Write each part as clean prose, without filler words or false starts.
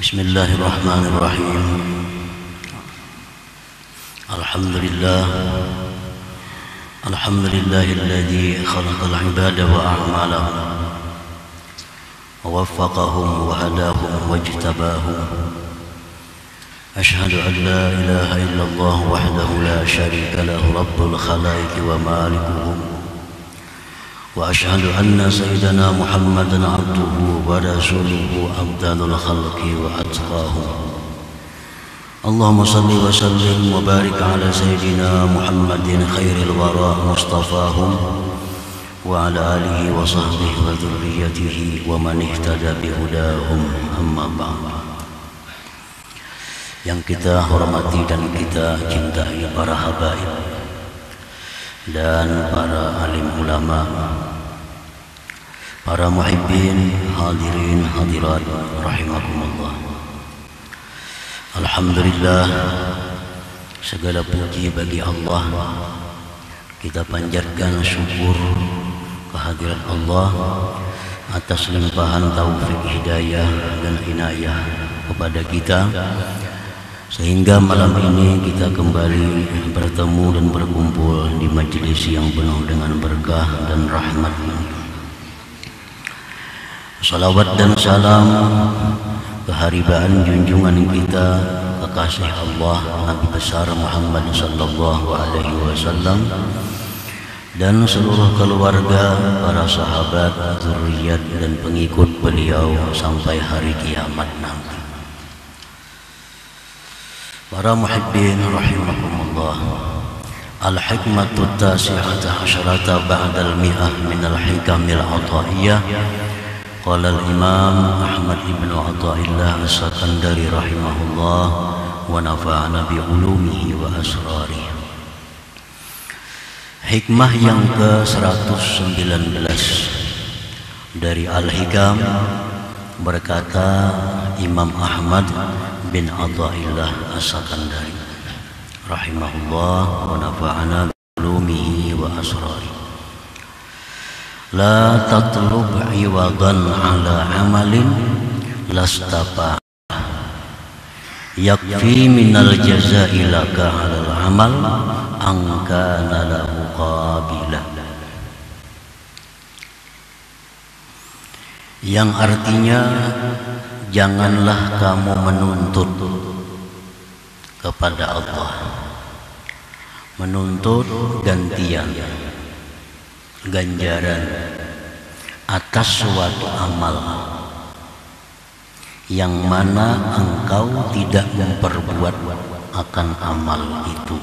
Bismillahirrahmanirrahim. Alhamdulillahilladzi khalaqal ibada wa a'malahum wa waffaqahum wa hadahum wajtabahum. Ashhadu an la ilaha illallah wahdahu la syarika lahu rabbul khalaiqi wa malikuhum. Wa ashhadu anna sayyidana Muhammadan abduhu wa rasuluhu afdalul khalqi wa atqahum. Allahumma salli wa sallim wa barik ala sayyidina Muhammadin khairil wara mustafahum wa ala alihi wa sahbihi wa dhurriyyatihi wa man ihtada bihudahum, amma ba'd. Yang kita hormati dan kita cintai para habaib dan para alim ulama, para muhibbin, hadirin hadirat rahimakumullah. Alhamdulillah, segala puji bagi Allah. Kita panjatkan syukur kehadiran Allah atas limpahan taufik hidayah dan inayah kepada kita, sehingga malam ini kita kembali bertemu dan berkumpul di majelis yang penuh dengan berkah dan rahmat. Salawat dan salam keharibaan junjungan kita kekasih Allah Nabi besar Muhammad sallallahu alaihi wasallam dan seluruh keluarga, para sahabat, zuriat dan pengikut beliau sampai hari kiamat nanti. Para muhibbin rahimakumullah, al-hikmatu tasi'ata asyarata ba'dal mi'ah minal hikamil ataiyah. Qala al-imam Ahmad ibn Athaillah as-Sakandari rahimahullah wa nafa'ana bi ulumihi wa asrarihi. Hikmah yang ke-119 dari Al-Hikam, berkata Imam Ahmad bin Athaillah as-Sakandari rahimahullah wa nafa'ana bi ulumihi wa asrarihi. La tatlub iwadan ala amalin lastapa yakfi minal jazai laka alal amal angkana lahu qabila. Yang artinya, janganlah kamu menuntut kepada Allah, menuntut gantian, ganjaran atas suatu amal yang mana engkau tidak memperbuat akan amal itu.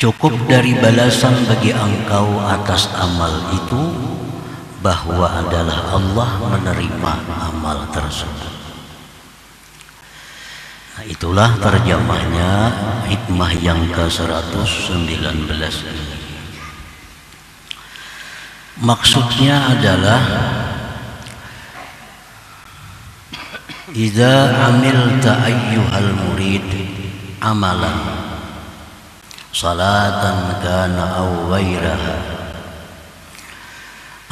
Cukup dari balasan bagi engkau atas amal itu bahwa adalah Allah menerima amal tersebut. Nah, itulah terjemahnya hikmah yang ke-119 ini. Maksudnya adalah idza amilta ayyuhal murid amalan salatan kana aw ghairaha,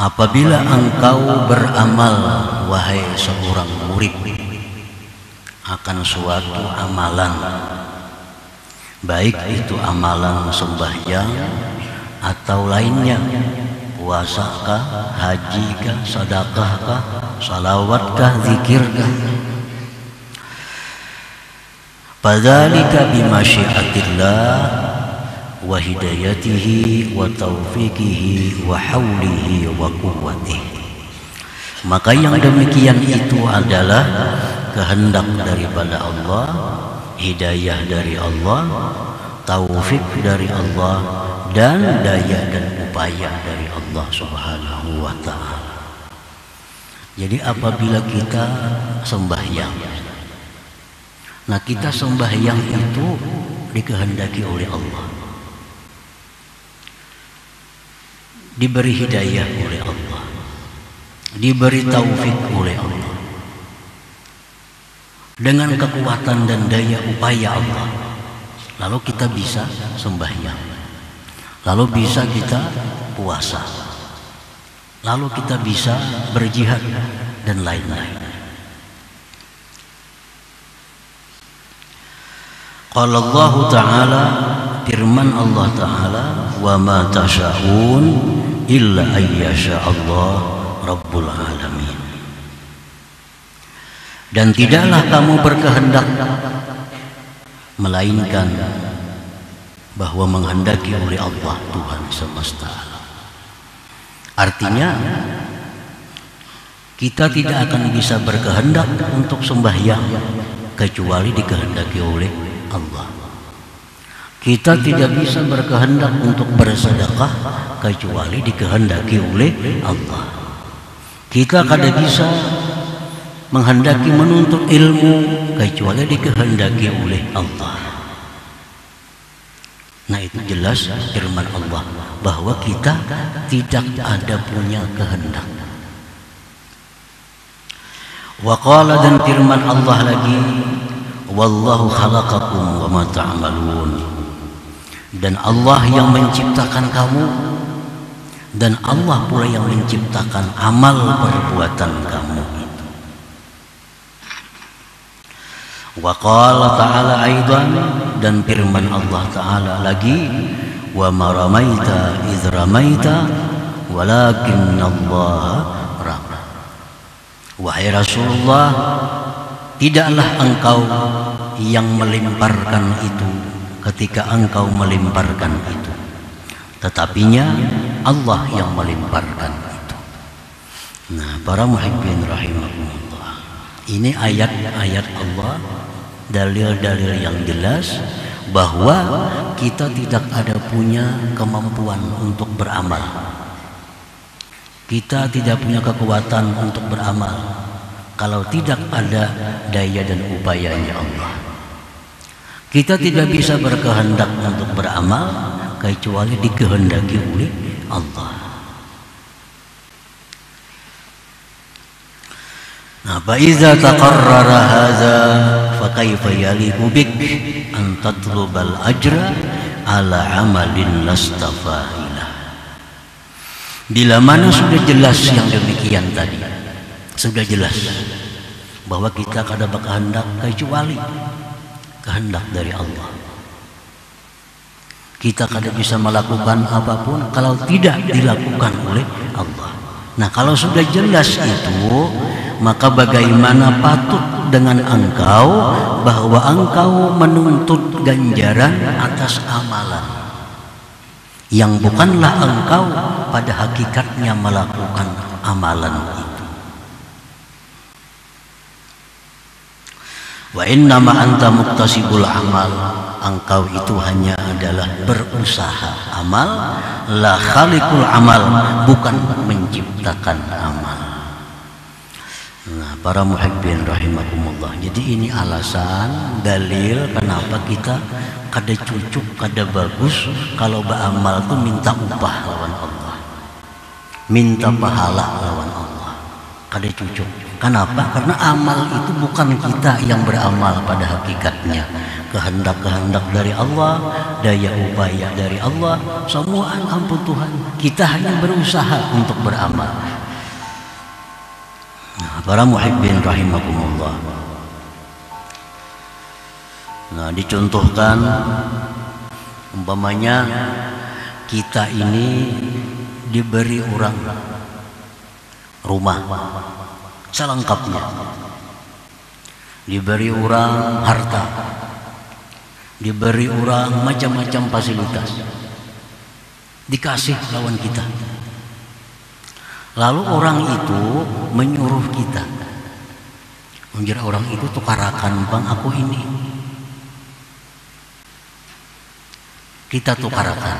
apabila engkau beramal wahai seorang murid akan suatu amalan, baik itu amalan sembahyang atau lainnya, puasakah, hajikah, sedekahkah, salawatkah, zikirkah, fadzalika bimasyiatillah wa hidayatihi wa taufiqihi wa haulihi wa quwwatihi. Maka yang demikian itu adalah kehendak daripada Allah, hidayah dari Allah, taufik dari Allah, dan daya dan upaya dari Allah Subhanahu wa ta'ala. Jadi apabila kita sembahyang, nah kita sembahyang itu dikehendaki oleh Allah, diberi hidayah oleh Allah, diberi taufik oleh Allah, dengan kekuatan dan daya upaya Allah, lalu kita bisa sembahyang, lalu bisa kita puasa, lalu kita bisa berjihad dan lain-lain. Qala Allah Ta'ala, firman Allah Ta'ala, wa ma tasha'un illa ayyasha Allah Rabbul Alamin. Dan tidaklah kamu berkehendak melainkan bahwa menghendaki oleh Allah Tuhan semesta alam. Artinya kita tidak akan bisa berkehendak untuk sembahyang kecuali dikehendaki oleh Allah. Kita tidak bisa berkehendak untuk bersedekah kecuali dikehendaki oleh Allah. Kita kada bisa menghendaki menuntut ilmu kecuali dikehendaki oleh Allah. Nah, itu jelas firman Allah bahwa kita tidak ada punya kehendak. Wa qala, dan firman Allah lagi, wallahu khalaqakum wa ma ta'malun. Dan Allah yang menciptakan kamu, dan Allah pula yang menciptakan amal perbuatan kamu itu. Wa qala ta'ala aidan, dan firman Allah Ta'ala lagi, wa ma ramaita idh ramaita walakinna Allah rama. Wahai Rasulullah, tidaklah engkau yang melemparkan itu ketika engkau melemparkan itu, tetapinya Allah yang melemparkan itu. Nah, para muhibbin rahimahumullah, ini ayat-ayat Allah, dalil-dalil yang jelas bahwa kita tidak ada punya kemampuan untuk beramal. Kita tidak punya kekuatan untuk beramal kalau tidak ada daya dan upayanya Allah. Kita tidak bisa berkehendak untuk beramal kecuali dikehendaki oleh Allah. Nah, fa iza taqarrara hadza fa kaifa yaliqu bik an tatlubal ajra ala amalin lastafailah. Bila mana sudah jelas yang demikian tadi, sudah jelas bahwa kita kada berkehendak kecuali kehendak dari Allah. Kita kada bisa melakukan apapun kalau tidak dilakukan oleh Allah. Nah, kalau sudah jelas itu, maka bagaimana patut dengan engkau bahwa engkau menuntut ganjaran atas amalan yang bukanlah engkau pada hakikatnya melakukan amalan itu. Wa innama anta muktasibul amal, engkau itu hanya adalah berusaha amal, la khaliqul amal, bukan menciptakan amal. Nah, para muhibbin rahimakumullah, jadi ini alasan, dalil kenapa kita kada cucuk, kada bagus kalau beramal tuh minta upah lawan Allah, minta pahala lawan Allah, kada cucuk. Kenapa? Karena amal itu bukan kita yang beramal pada hakikatnya. Kehendak-kehendak dari Allah, daya upaya dari Allah, semua ampun Tuhan. Kita hanya berusaha untuk beramal. Nah, para muhibbin rahimakumullah. Nah, dicontohkan umpamanya kita ini diberi orang rumah selengkapnya, diberi orang harta, diberi orang macam-macam fasilitas, dikasih lawan kita. Lalu orang itu menyuruh kita, menjadi orang itu tukarakan bang aku ini, kita tukarakan.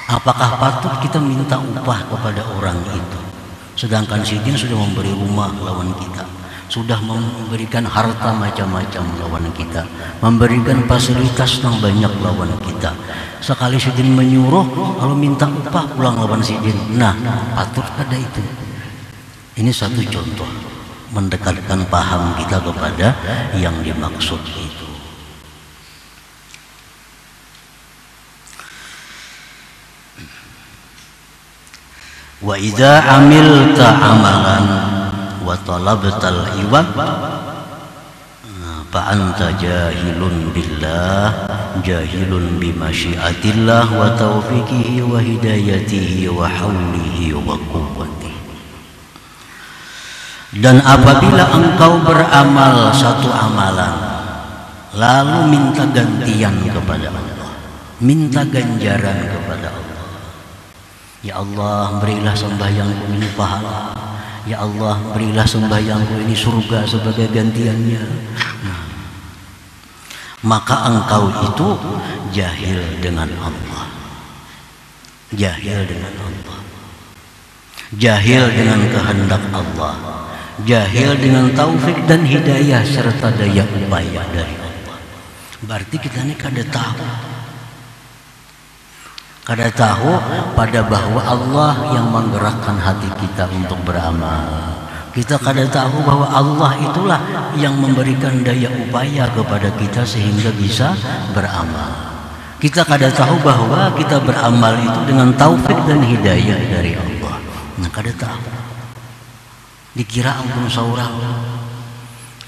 Apakah patut kita minta upah kepada orang itu? Sedangkan si jin sudah memberi rumah lawan kita, sudah memberikan harta macam-macam lawan kita, memberikan fasilitas yang banyak lawan kita. Sekali si jin menyuruh, kalau minta upah pulang lawan si jin. Nah, patut ada itu. Ini satu contoh mendekatkan paham kita kepada yang dimaksud itu. Wa idza amilta amalan wa talabtal iwad fa anta jahilun billah, jahilun bimasyiatillah wa taufiqihi wa hidayatihi wa haulihi wa quwwatihi. Dan apabila engkau beramal satu amalan lalu minta gantian kepada Allah, minta ganjaran kepada Allah, ya Allah berilah sembahyangku ini pahala, ya Allah berilah sembahyangku ini surga sebagai gantiannya. Maka engkau itu jahil dengan Allah, jahil dengan Allah, jahil dengan kehendak Allah, jahil dengan taufik dan hidayah serta daya upaya dari Allah. Berarti kita ini kada tahu pada bahwa Allah yang menggerakkan hati kita untuk beramal. Kita kada tahu bahwa Allah itulah yang memberikan daya upaya kepada kita sehingga bisa beramal. Kita kada tahu bahwa kita beramal itu dengan taufik dan hidayah dari Allah. Nah, kada tahu. Dikira ampun seorang,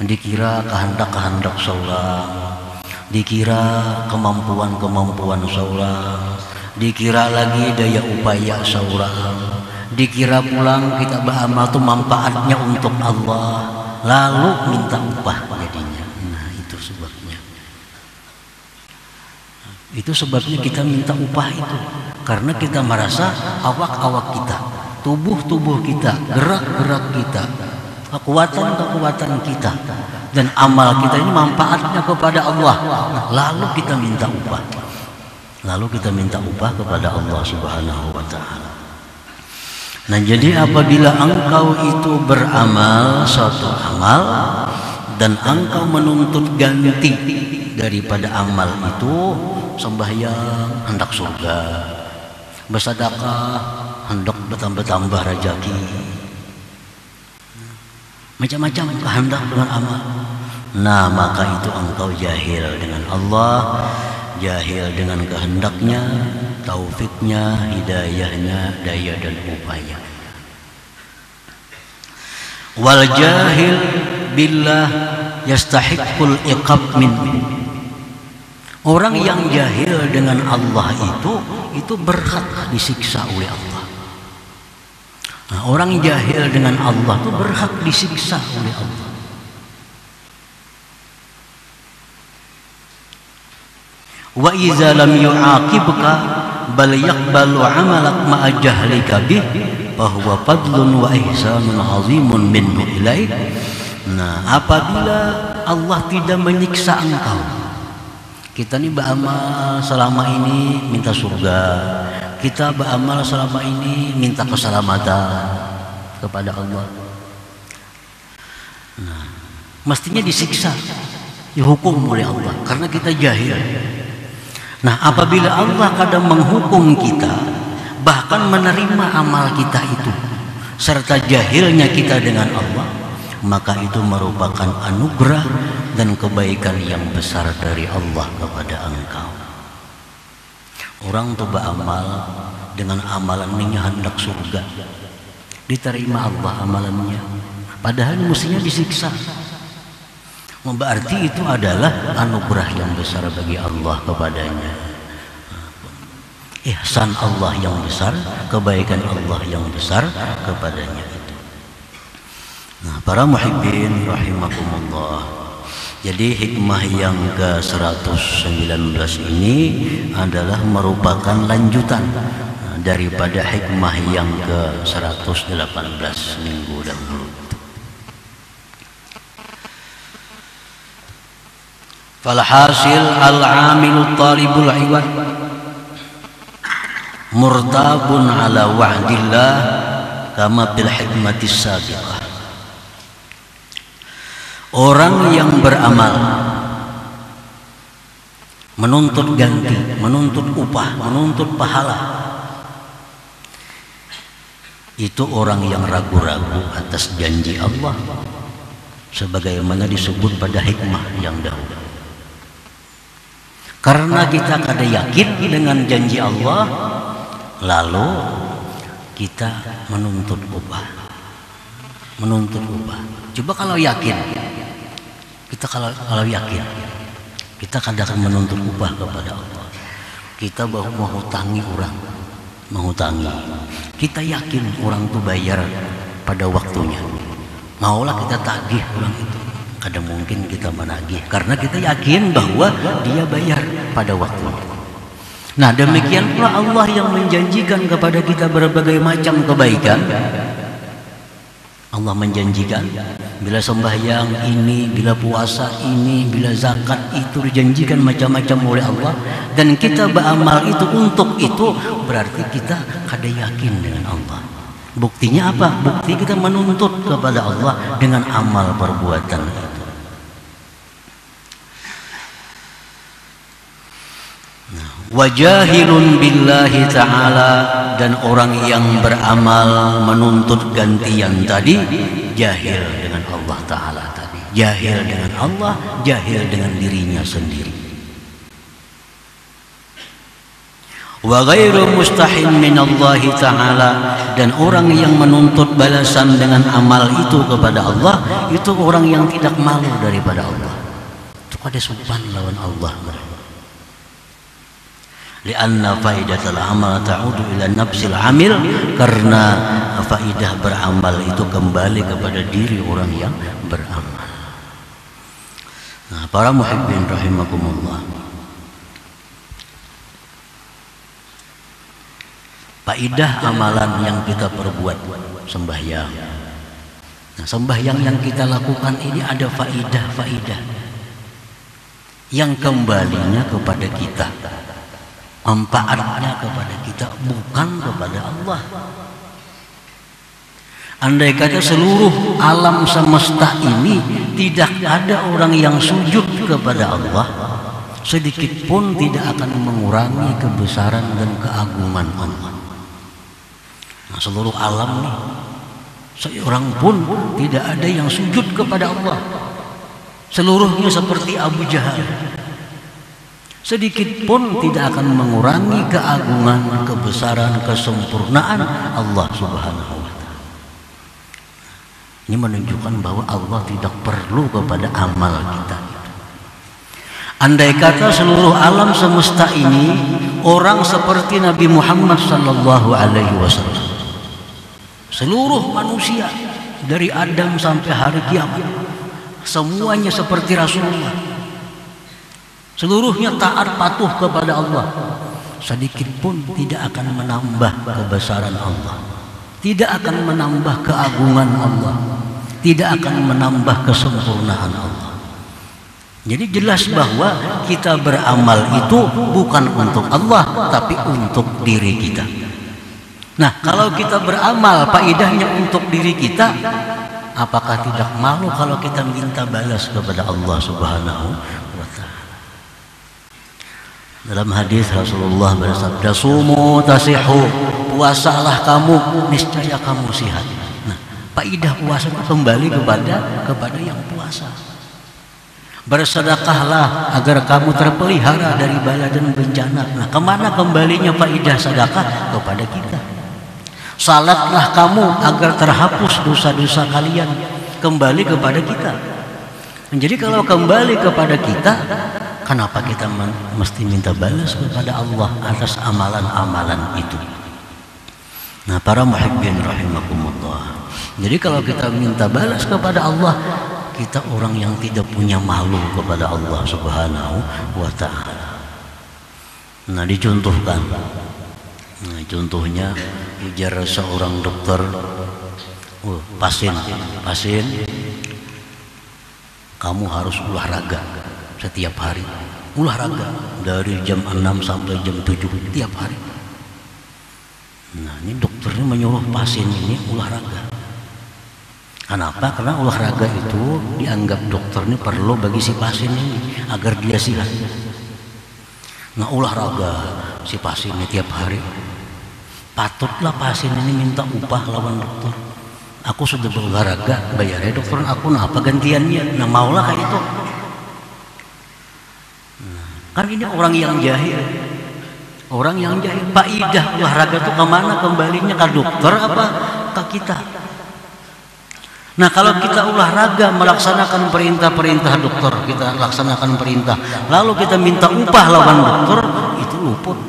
dikira kehendak-kehendak seorang, dikira kemampuan-kemampuan seorang, dikira lagi daya upaya seorang, dikira pulang kita beramal itu manfaatnya untuk Allah, lalu minta upah jadinya. Nah, itu sebabnya. Itu sebabnya kita minta upah itu, karena kita merasa awak-awak kita, tubuh-tubuh kita, gerak-gerak kita, kekuatan-kekuatan kita, dan amal kita ini manfaatnya kepada Allah. Nah, lalu kita minta upah. Lalu kita minta upah kepada Allah Subhanahu wa Ta'ala. Nah, jadi apabila engkau itu beramal suatu amal dan engkau menuntut ganti daripada amal itu, sembahyang hendak surga, bersedekah hendak bertambah-tambah rezeki, macam-macam kehendak dengan amal. Nah, maka itu engkau jahil dengan Allah, jahil dengan kehendaknya, taufiknya, hidayahnya, daya dan upaya. Wal jahil billah yastahiqqul iqab min. Orang yang jahil dengan Allah itu berhak disiksa oleh Allah. Nah, orang jahil dengan Allah itu berhak disiksa oleh Allah. Wa iza lam yu'aqibka bal yaqbalu 'amalak ma'a jahlika bih fa huwa fadlun wa ihsanun 'azimun minhu ilaik. Nah, apabila Allah tidak menyiksa engkau, kita ini beramal selama ini minta surga, kita beramal selama ini minta keselamatan kepada Allah. Nah, mestinya disiksa, dihukum oleh Allah karena kita jahil. Nah, apabila Allah kadang menghukum kita, bahkan menerima amal kita itu, serta jahilnya kita dengan Allah, maka itu merupakan anugerah dan kebaikan yang besar dari Allah kepada engkau. Orang tuh beramal dengan amalannya hendak surga, diterima Allah amalannya, padahal mestinya disiksa. Berarti itu adalah anugerah yang besar bagi Allah kepadanya, ihsan Allah yang besar, kebaikan Allah yang besar kepadanya itu. Nah, para muhibbin rahimakumullah, jadi hikmah yang ke-119 ini adalah merupakan lanjutan daripada hikmah yang ke-118 minggu dahulu. Falhasil al-amilu talibul iwad murtabun ala wa'dillah kama bil hikmatis sabiqah. Orang yang beramal menuntut ganti, menuntut upah, menuntut pahala, itu orang yang ragu-ragu atas janji Allah, sebagaimana disebut pada hikmah yang dahulu. Karena kita kada yakin dengan janji Allah, lalu kita menuntut upah. Coba kalau yakin, Kita kalau yakin, kita kadang menuntut upah kepada Allah. Kita baru menghutangi orang, kita yakin orang itu bayar pada waktunya. Maulah kita tagih orang itu, kadang mungkin kita menagih karena kita yakin bahwa dia bayar pada waktunya. Nah, demikian pula Allah yang menjanjikan kepada kita berbagai macam kebaikan. Allah menjanjikan bila sembahyang ini, bila puasa ini, bila zakat itu dijanjikan macam-macam oleh Allah, dan kita beramal itu untuk itu, berarti kita kada yakin dengan Allah. Buktinya apa? Bukti kita menuntut kepada Allah dengan amal perbuatan itu. Wajahilun billahi ta'ala, dan orang yang beramal menuntut gantian tadi jahil dengan Allah Ta'ala tadi, jahil dengan Allah, jahil dengan dirinya sendiri. Wa ghairu mustahin minallahi ta'ala, dan orang yang menuntut balasan dengan amal itu kepada Allah, itu orang yang tidak malu daripada Allah. Itu kada sopan lawan Allah. Lianna faidatul amal ta'udu ila nafsil amil, karena faidah beramal itu kembali kepada diri orang yang beramal. Nah, para muhibbin rahimakumullah, faidah amalan yang kita perbuat, sembahyang. Nah, sembahyang yang kita lakukan ini ada faidah yang kembalinya kepada kita, manfaatnya kepada kita, bukan kepada Allah. Andai kata seluruh alam semesta ini tidak ada orang yang sujud kepada Allah, sedikit pun tidak akan mengurangi kebesaran dan keagungan Allah. Nah, seluruh alam nih, seorang pun tidak ada yang sujud kepada Allah. Seluruhnya seperti Abu Jahal, sedikit pun tidak akan mengurangi keagungan, kebesaran, kesempurnaan Allah Subhanahu wa Ta'ala. Ini menunjukkan bahwa Allah tidak perlu kepada amal kita. Andai kata seluruh alam semesta ini orang seperti Nabi Muhammad sallallahu alaihi wasallam, seluruh manusia dari Adam sampai hari kiamat semuanya seperti Rasulullah, seluruhnya taat patuh kepada Allah, sedikit pun tidak akan menambah kebesaran Allah, tidak akan menambah keagungan Allah, tidak akan menambah kesempurnaan Allah. Jadi jelas bahwa kita beramal itu bukan untuk Allah, tapi untuk diri kita. Nah, kalau kita beramal faedahnya untuk diri kita, apakah tidak malu kalau kita minta balas kepada Allah Subhanahu wa Ta'ala? Dalam hadis Rasulullah bersabda, "Sumu tasihu," puasalah kamu, niscaya kamu sehat. Nah, faedah puasa itu kembali kepada yang puasa. Bersedekahlah agar kamu terpelihara dari bala dan bencana. Nah, kemana kembalinya faedah sedekah? Kepada kita. Salatlah kamu agar terhapus dosa-dosa kalian, kembali kepada kita. Jadi kalau kembali kepada kita, kenapa kita mesti minta balas kepada Allah atas amalan-amalan itu? Nah, para muhibbin rahimakumullah, jadi kalau kita minta balas kepada Allah, kita orang yang tidak punya malu kepada Allah Subhanahu wa Ta'ala. Nah, dicontohkan. Nah, contohnya ujar seorang dokter, pasien, kamu harus olahraga setiap hari, olahraga dari jam 6 sampai jam 7 tiap hari. Nah, ini dokternya menyuruh pasien ini olahraga. Kenapa? Karena olahraga itu dianggap dokter ini perlu bagi si pasien ini agar dia sehat. Nah, olahraga si pasien ini tiap hari, patutlah pasien ini minta upah lawan dokter. Aku sudah berolahraga, bayarnya dokter aku, nah apa gantiannya? Nah, maulah kayak itu. Nah, kan ini orang yang jahil. Orang yang jahil, faidah olahraga itu kemana kembalinya? Ke dokter apa ke kita? Nah, kalau kita olahraga melaksanakan perintah-perintah dokter, kita laksanakan perintah, lalu kita minta upah lawan dokter, itu luput.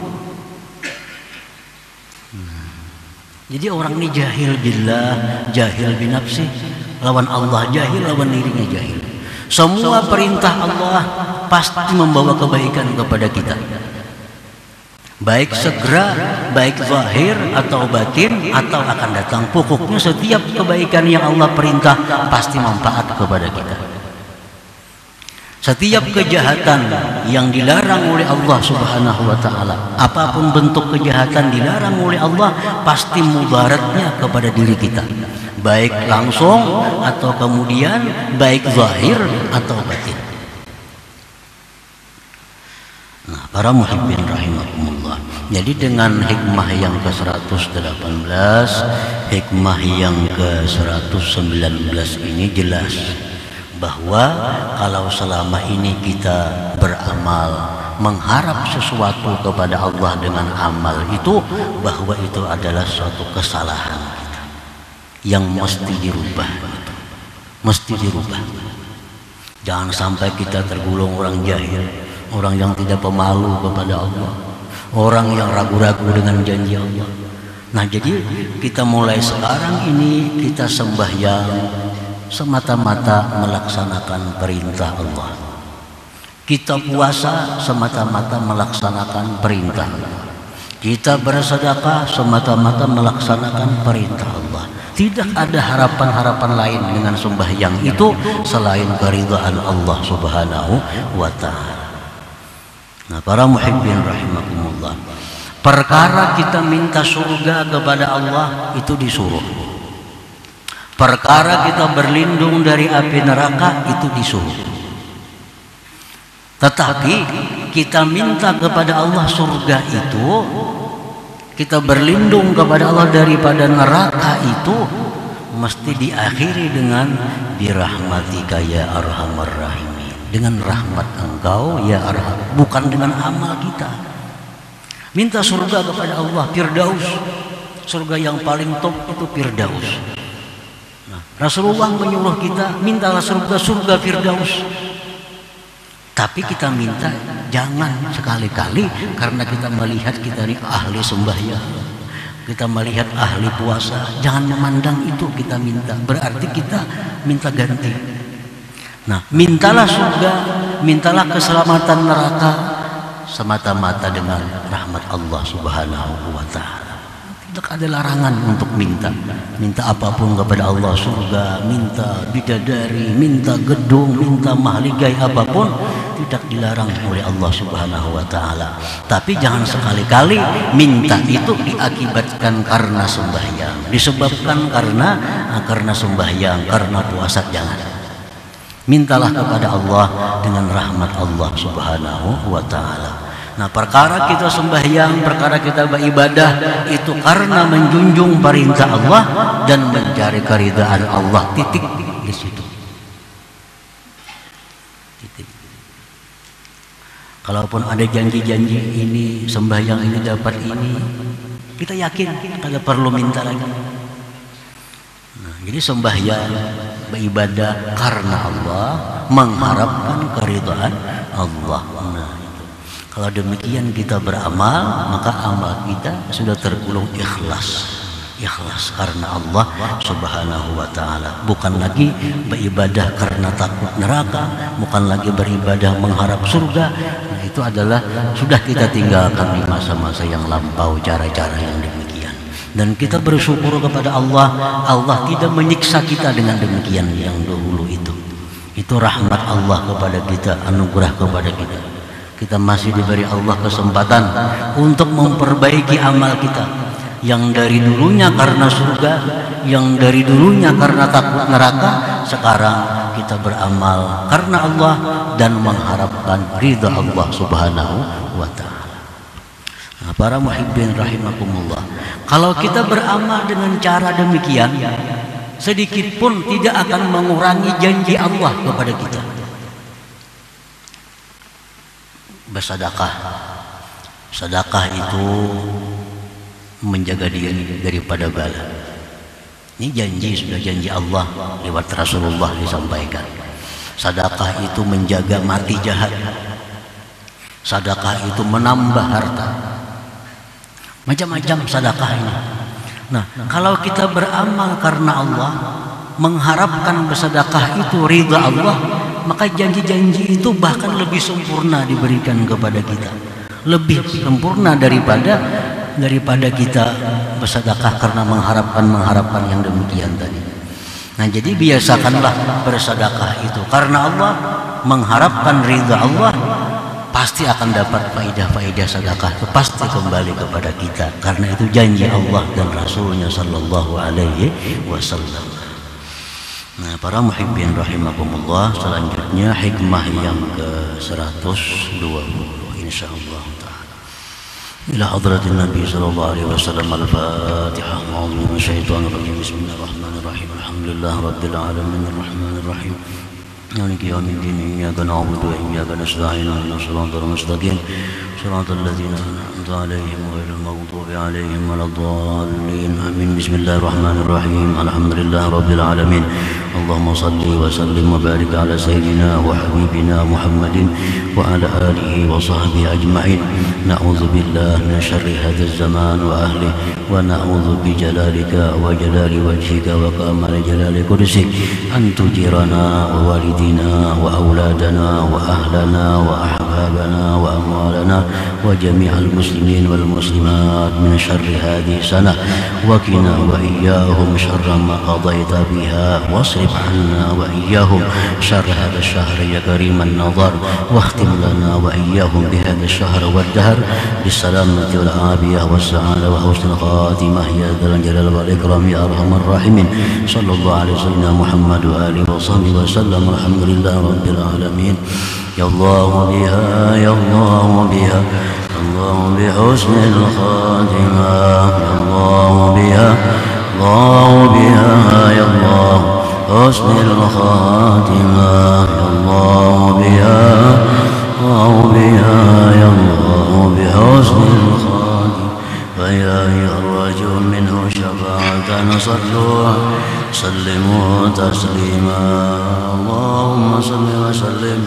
Jadi orang ini jahil billah, jahil binafsi, lawan Allah jahil, lawan dirinya jahil. Semua perintah Allah pasti membawa kebaikan kepada kita, baik segera, baik zahir atau batin atau akan datang. Pokoknya setiap kebaikan yang Allah perintah pasti manfaat kepada kita. Setiap kejahatan yang dilarang oleh Allah Subhanahu wa ta'ala, apapun bentuk kejahatan dilarang oleh Allah, pasti mudaratnya kepada diri kita, baik langsung atau kemudian baik zahir atau batin. Nah, para muhibbin rahimakumullah, jadi dengan hikmah yang ke-118, hikmah yang ke-119 ini jelas bahwa kalau selama ini kita beramal mengharap sesuatu kepada Allah dengan amal itu, bahwa itu adalah suatu kesalahan kita yang mesti dirubah, mesti dirubah. Jangan sampai kita tergolong orang jahil, orang yang tidak pemalu kepada Allah, orang yang ragu-ragu dengan janji Allah. Nah, jadi kita mulai sekarang ini kita sembahyang semata-mata melaksanakan perintah Allah. Kita puasa semata-mata melaksanakan perintah Allah. Kita bersedekah semata-mata melaksanakan perintah Allah. Tidak ada harapan-harapan lain dengan sembahyang itu selain keridhaan Allah Subhanahu wa ta'ala. Nah, para muhibbin rahimakumullah, perkara kita minta surga kepada Allah itu disuruh. Perkara kita berlindung dari api neraka itu disuruh. Tetapi kita minta kepada Allah surga itu, kita berlindung kepada Allah daripada neraka itu, mesti diakhiri dengan birahmatika ya arhamar rahimin, dengan rahmat engkau ya arham, bukan dengan amal kita. Minta surga kepada Allah, Firdaus, surga yang paling top itu Firdaus. Rasulullah menyuruh kita mintalah surga Firdaus. Tapi kita minta jangan sekali-kali karena kita melihat kita ini ahli sembahyang, kita melihat ahli puasa, jangan memandang itu kita minta, berarti kita minta ganti. Nah, mintalah surga, mintalah keselamatan neraka semata-mata dengan rahmat Allah Subhanahu wa ta'ala. Tidak ada larangan untuk minta apapun kepada Allah, surga, minta bidadari, minta gedung, minta mahligai apapun, tidak dilarang oleh Allah Subhanahu wa ta'ala. Tapi jangan sekali-kali minta itu diakibatkan karena sembahyang, disebabkan karena sembahyang, karena puasa, jangan. Mintalah kepada Allah dengan rahmat Allah Subhanahu wa ta'ala. Nah, perkara kita sembahyang, perkara kita beribadah itu karena menjunjung perintah Allah dan mencari keridhaan Allah, titik di situ. Titik. Kalaupun ada janji-janji ini, sembahyang ini dapat ini, kita yakin kada perlu minta lagi. Nah, jadi sembahyang, beribadah karena Allah, mengharapkan keridhaan Allah. Nah, kalau demikian kita beramal, maka amal kita sudah tergolong ikhlas. Ikhlas karena Allah Subhanahu wa ta'ala. Bukan lagi beribadah karena takut neraka, bukan lagi beribadah mengharap surga. Nah, itu adalah sudah kita tinggalkan di masa-masa yang lampau cara-cara yang demikian. Dan kita bersyukur kepada Allah, Allah tidak menyiksa kita dengan demikian yang dahulu itu. Itu rahmat Allah kepada kita, anugerah kepada kita. Kita masih diberi Allah kesempatan untuk memperbaiki amal kita yang dari dulunya karena surga, yang dari dulunya karena takut neraka. Sekarang kita beramal karena Allah dan mengharapkan ridha Allah Subhanahu wa ta'ala. Nah, para muhibbin rahimakumullah, kalau kita beramal dengan cara demikian, sedikit pun tidak akan mengurangi janji Allah kepada kita. Bersedekah, sedekah itu menjaga diri daripada bala. Ini janji, sudah janji Allah lewat Rasulullah disampaikan. Sedekah itu menjaga mati jahat. Sedekah itu menambah harta. Macam-macam sedekah ini. Nah, kalau kita beramal karena Allah, mengharapkan bersedekah itu ridha Allah, maka janji-janji itu bahkan lebih sempurna diberikan kepada kita. Lebih sempurna daripada kita bersedekah karena mengharapkan yang demikian tadi. Nah, jadi biasakanlah bersedekah itu karena Allah, mengharapkan ridha Allah, pasti akan dapat faidah-faidah sedekah itu pasti kembali kepada kita, karena itu janji Allah dan Rasulnya sallallahu alaihi wasallam. Nah, para muhibbin rahimakumullah, selanjutnya hikmah yang ke-120 insyaallah taala. إلى حضرة النبي صلى الله عليه وسلم الفاتحة. أعوذ بالله من الشيطان الرجيم. بسم الله الرحمن الرحيم. الحمد لله رب العالمين الرحمن الرحيم مالك يوم الدين. إياك نعبد وإياك نستعين اهدنا الصراط المستقيم صراط الذين أنعمت عليهم غير المغضوب عليهم ولا الضالين آمين. بسم الله الرحمن الرحيم. الحمد لله رب العالمين. اللهم صل وسلم وبارك على سيدنا وحبيبنا محمد وعلى آله وصحبه أجمعين. نعوذ بالله من شر هذا الزمان وأهله، ونعوذ بجلالك وجلال وجهك وكمال جلال قدسك أن تجيرنا ووالدنا وأولادنا وأهلنا وأحبابنا وأموالنا وجميع المسلمين والمسلمات من شر هذه السنة، وقنا وإياهم شر ما قضيت بها، واصرف عنا وإياهم شر هذا الشهر يا كريم النظر، واختم لنا وإياهم بهذا الشهر والدهر بالسلامة والعافية والسعادة وحسن الخاتمة يا ذا الجلال والإكرام يا أرحم الراحمين. صلى الله على سيدنا محمد وآله وصحبه وسلم. الحمد لله رب العالمين. يا الله بها يا الله بها الله بحسن الخاتمة. يا الله بها الله بها يا الله حسن الخاتمة. يا الله بها الله بها يا الله بحسن الخاتمة. فيا يرجو منه شفاعة صلوا سلموا تسليما. اللهم صل وسلم